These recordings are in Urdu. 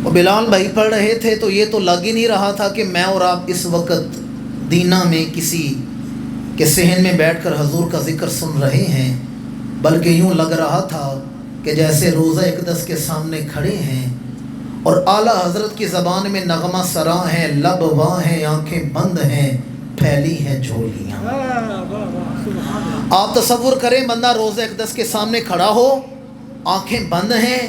اور بلال بھائی پڑھ رہے تھے تو یہ تو لگ ہی نہیں رہا تھا کہ میں اور آپ اس وقت دینا میں کسی کے صحن میں بیٹھ کر حضور کا ذکر سن رہے ہیں، بلکہ یوں لگ رہا تھا کہ جیسے روضہ اقدس کے سامنے کھڑے ہیں اور اعلیٰ حضرت کی زبان میں نغمہ سراں ہیں، لب واں ہیں، آنکھیں بند ہیں، پھیلی ہیں جھولیاں۔ آپ تصور کریں بندہ روضہ اقدس کے سامنے کھڑا ہو، آنکھیں بند ہیں،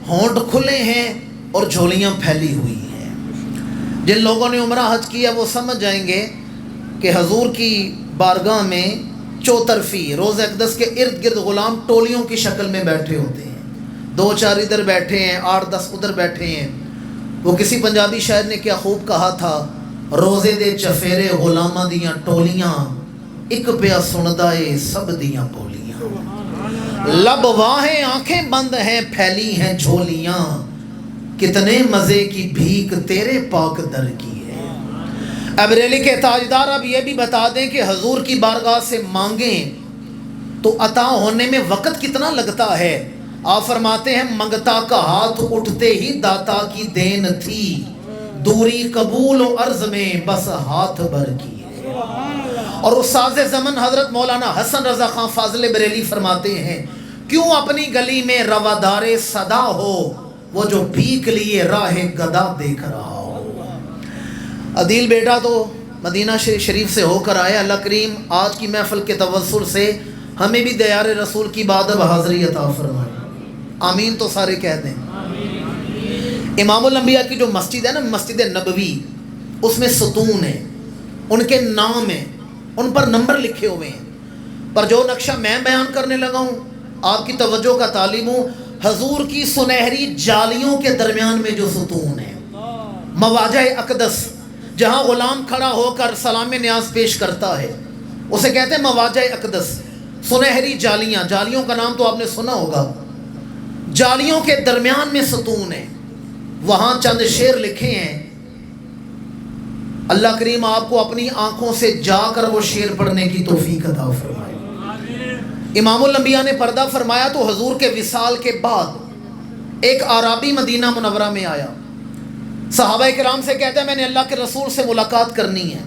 ہونٹ کھلے ہیں اور جھولیاں پھیلی ہوئی ہیں۔ جن لوگوں نے عمرہ حج کیا وہ سمجھ جائیں گے کہ حضور کی بارگاہ میں چوطرفی روضہ اقدس کے ارد گرد غلام ٹولیوں کی شکل میں بیٹھے ہوتے ہیں، 2-4 ادھر بیٹھے ہیں، 8-10 ادھر بیٹھے ہیں۔ وہ کسی پنجابی شاعر نے کیا خوب کہا تھا، روزے دے چفیرے غلاماں دیاں ٹولیاں، ایک پیا سندا اے سب دیاں بولیاں۔ لب واں ہیں، آنکھیں بند ہیں، پھیلی ہیں جھولیاں، کتنے مزے کی بھیک تیرے پاک در کی ہے۔ اب بریلی کے تاجدار اب یہ بھی بتا دیں کہ حضور کی بارگاہ سے مانگیں تو عطا ہونے میں وقت کتنا لگتا ہے۔ آپ فرماتے ہیں منگتا کا ہاتھ اٹھتے ہی داتا کی دین تھی، دوری قبول و عرض میں بس ہاتھ بھر کی ہے۔ اور استاد زمن حضرت مولانا حسن رضا خان فاضل بریلی فرماتے ہیں، کیوں اپنی گلی میں روادار صدا ہو، وہ جو بھیک لیے راہ گدا دیکھ رہا ہو۔ عدیل بیٹا تو مدینہ شریف سے ہو کر آیا، اللہ کریم آج کی محفل کے توسل سے ہمیں بھی دیار رسول کی بادب حاضری عطا فرمائے، آمین تو سارے کہہ دیں۔ امام الانبیاء کی جو مسجد ہے نا، مسجد نبوی، اس میں ستون ہیں، ان کے نام ہیں، ان پر نمبر لکھے ہوئے ہیں، پر جو نقشہ میں بیان کرنے لگا ہوں آپ کی توجہ کا طالب ہوں، حضور کی سنہری جالیوں کے درمیان میں جو ستون ہے، مواجہ اقدس، جہاں غلام کھڑا ہو کر سلام نیاز پیش کرتا ہے، اسے کہتے ہیں مواجہ اقدس۔ سنہری جالیاں، جالیوں کا نام تو آپ نے سنا ہوگا، جالیوں کے درمیان میں ستون ہے، وہاں چند شعر لکھے ہیں۔ اللہ کریم آپ کو اپنی آنکھوں سے جا کر وہ شعر پڑھنے کی توفیق عطا فرمائے۔ امام الانبیاء نے پردہ فرمایا تو حضور کے وصال کے بعد ایک عرابی مدینہ منورہ میں آیا، صحابہ کرام سے کہتا ہے میں نے اللہ کے رسول سے ملاقات کرنی ہے۔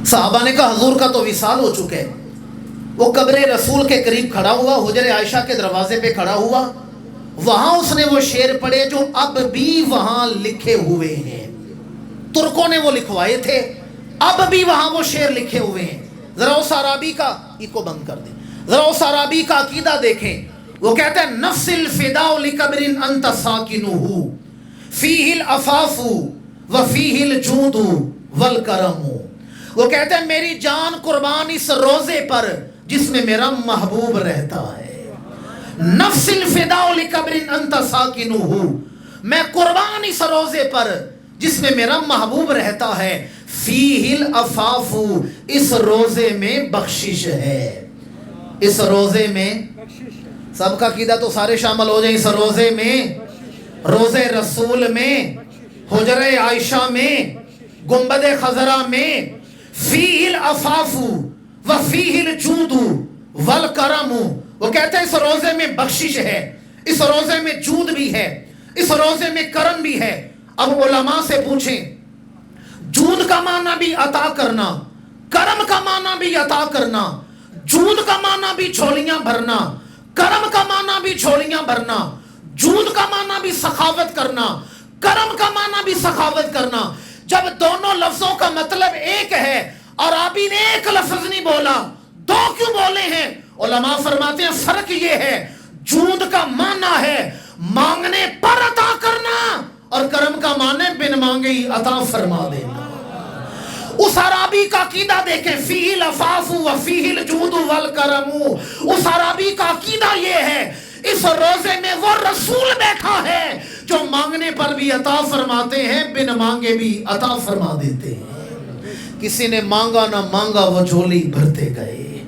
صحابہ نے کہا حضور کا تو وصال ہو چکا ہے۔ وہ قبر رسول کے قریب کھڑا ہوا، حجر عائشہ کے دروازے پہ کھڑا ہوا، وہاں اس نے وہ شعر پڑھے جو اب بھی وہاں لکھے ہوئے ہیں، ترکوں نے وہ لکھوائے تھے، اب بھی وہاں وہ شعر لکھے ہوئے ہیں۔ ذرا اس عرابی کا کو بند کر دیں، ذرا اس عرابی کا عقیدہ دیکھیں۔ وہ کہتا ہے نفس الفداء لقبر انت ساکنہ فیہ العفاف وفیہ الجود والکرم۔ وہ کہتے ہیں میری جان قربان اس روزے پر جس میں میرا محبوب رہتا ہے۔ نفس الفداء لقبر انت ساکنہ، میں قربان اس روزے پر جس میں میرا محبوب رہتا ہے۔ فیہ العفاف، اس روزے میں بخشش ہے، اس روزے میں سب کا عقیدہ تو سارے شامل ہو جائیں، اس روزے میں، روزے رسول میں، حجر عائشہ میں، گنبد خضرا میں، فیہ العفاف وفیہ الجود والکرم۔ وہ کہتے ہیں اس روزے میں بخشش ہے، اس روزے میں جود بھی ہے، اس روزے میں کرم بھی ہے۔ اب علماء سے پوچھیں، جود کا معنی بھی عطا کرنا، کرم کا معنی بھی عطا کرنا، جود کا معنی بھی جھولیاں بھرنا، کرم کا معنی بھی جھولیاں بھرنا، جود کا معنی بھی سخاوت کرنا، کرم کا معنی بھی سخاوت کرنا۔ جب دونوں لفظوں کا مطلب ایک ہے اور آبی نے ایک لفظ نہیں بولا، دو کیوں بولے ہیں؟ علماء فرماتے ہیں فرق یہ ہے، جود کا معنی ہے مانگنے پر عطا کرنا، اور کرم کا معنی بن مانگے ہی عطا فرما دینا۔ اس عرابی کا عقیدہ دیکھیں، فیہ العفاف وفیہ الجود والکرم۔ اس عرابی کا عقیدہ یہ ہے اس روزے میں وہ رسول بیٹھا ہے جو مانگنے پر بھی عطا فرماتے ہیں، بن مانگے بھی عطا فرما دیتے ہیں۔ کسی نے مانگا نہ مانگا وہ جھولی بھرتے گئے۔